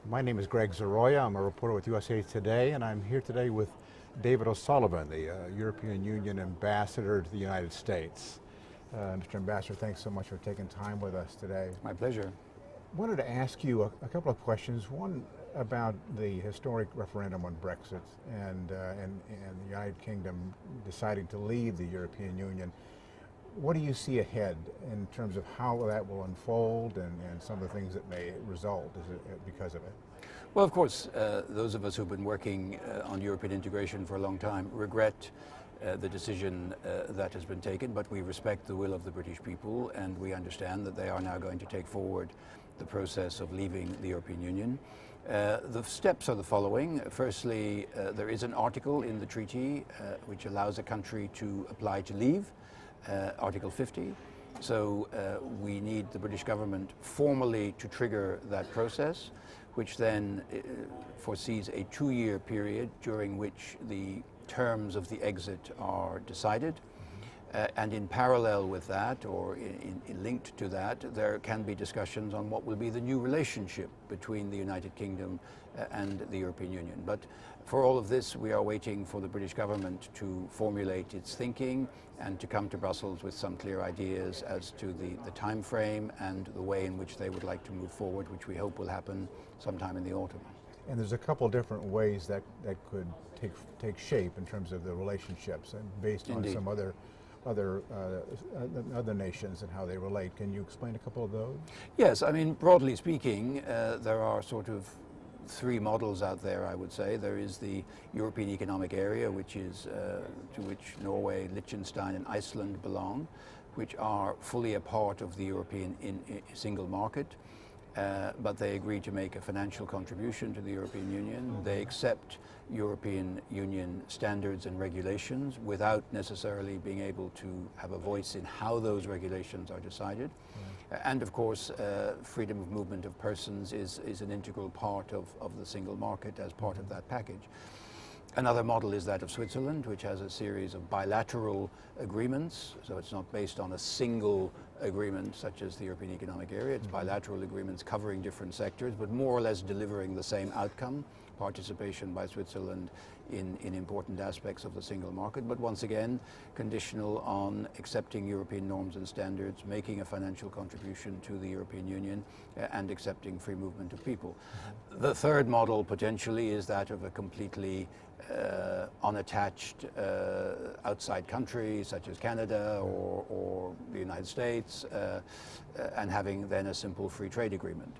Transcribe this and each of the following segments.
My name is Greg Zaroya. I'm a reporter with USA Today, and I'm here today with David O'Sullivan, the European Union Ambassador to the United States. Mr. Ambassador, thanks so much for taking time with us today. My pleasure. I wanted to ask you a couple of questions. One about the historic referendum on Brexit and the United Kingdom deciding to leave the European Union. What do you see ahead in terms of how that will unfold and some of the things that may result because of it? Well, of course, those of us who've been working on European integration for a long time regret the decision that has been taken, but we respect the will of the British people, and we understand that they are now going to take forward the process of leaving the European Union. The steps are the following. Firstly, there is an article in the treaty which allows a country to apply to leave, Article 50. So we need the British government formally to trigger that process, which then foresees a 2-year period during which the terms of the exit are decided. And in parallel with that, or linked to that, there can be discussions on what will be the new relationship between the United Kingdom and the European Union. But for all of this, we are waiting for the British government to formulate its thinking and to come to Brussels with some clear ideas as to the time frame and the way in which they would like to move forward, which we hope will happen sometime in the autumn. And there's a couple different ways that could take shape in terms of the relationships, and based on some other nations and how they relate. Can you explain a couple of those? Yes, I mean, broadly speaking, there are sort of 3 models out there, I would say. There is the European Economic Area, which is to which Norway, Liechtenstein and Iceland belong, which are fully a part of the European single market. But they agree to make a financial contribution to the European Union. They accept European Union standards and regulations without necessarily being able to have a voice in how those regulations are decided. And of course, freedom of movement of persons is an integral part of the single market as part of that package. Another model is that of Switzerland, which has a series of bilateral agreements. So it's not based on a single agreement such as the European Economic Area. It's bilateral agreements covering different sectors, but more or less delivering the same outcome: participation by Switzerland in important aspects of the single market, but once again conditional on accepting European norms and standards, making a financial contribution to the European Union, and accepting free movement of people. The third model potentially is that of a completely unattached outside country such as Canada or the United States, and having then a simple free trade agreement.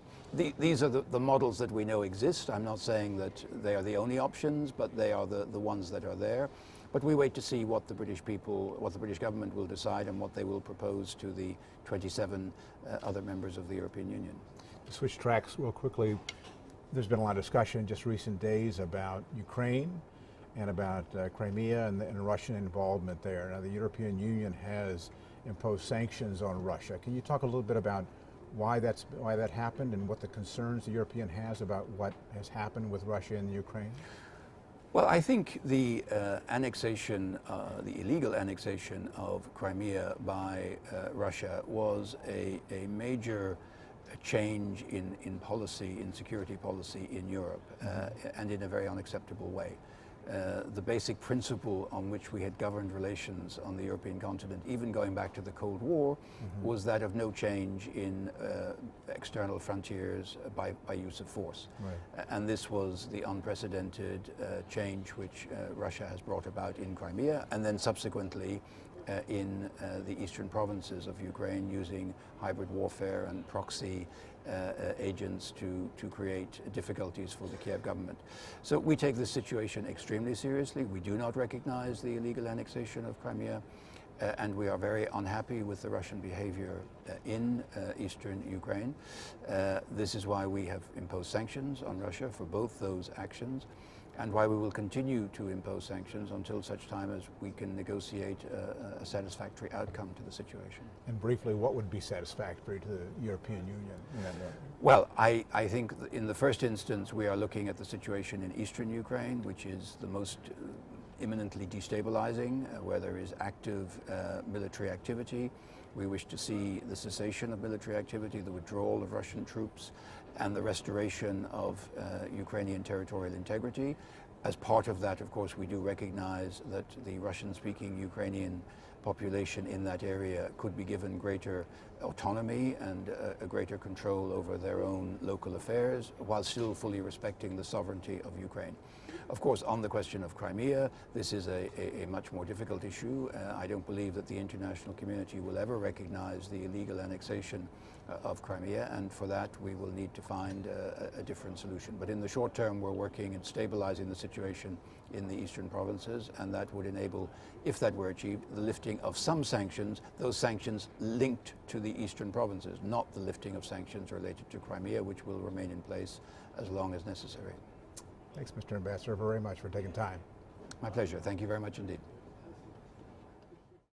These are the models that we know exist. I'm not saying that they are the only options, but they are the ones that are there. But we wait to see what the British people, what the British government will decide and what they will propose to the 27 other members of the European Union. To switch tracks real quickly, there's been a lot of discussion in just recent days about Ukraine and about Crimea and Russian involvement there. Now, the European Union has imposed sanctions on Russia. Can you talk a little bit about why that happened and what the concerns the European has about what has happened with Russia and Ukraine? Well, I think the annexation, the illegal annexation of Crimea by Russia was a major change in policy, in security policy in Europe, and in a very unacceptable way. The basic principle on which we had governed relations on the European continent, even going back to the Cold War, was that of no change in external frontiers by use of force. Right. And this was the unprecedented change which Russia has brought about in Crimea, and then subsequently in the eastern provinces of Ukraine, using hybrid warfare and proxy agents to create difficulties for the Kiev government. So we take this situation extremely seriously. We do not recognize the illegal annexation of Crimea, and we are very unhappy with the Russian behavior in eastern Ukraine. This is why we have imposed sanctions on Russia for both those actions, and why we will continue to impose sanctions until such time as we can negotiate a satisfactory outcome to the situation. And briefly, what would be satisfactory to the European Union in that way? Well, I think in the first instance we are looking at the situation in eastern Ukraine, which is the most imminently destabilizing, where there is active military activity. We wish to see the cessation of military activity, the withdrawal of Russian troops, and the restoration of Ukrainian territorial integrity. As part of that, of course, we do recognize that the Russian-speaking Ukrainian population in that area could be given greater autonomy and a greater control over their own local affairs, while still fully respecting the sovereignty of Ukraine. Of course, on the question of Crimea, this is a much more difficult issue. I don't believe that the international community will ever recognize the illegal annexation of Crimea, and for that we will need to find a different solution. But in the short term, we're working at stabilizing the situation in the eastern provinces, and that would enable, if that were achieved, the lifting of some sanctions, those sanctions linked to the eastern provinces, not the lifting of sanctions related to Crimea, which will remain in place as long as necessary. Thanks, Mr. Ambassador, very much for taking time. My pleasure. Thank you very much indeed.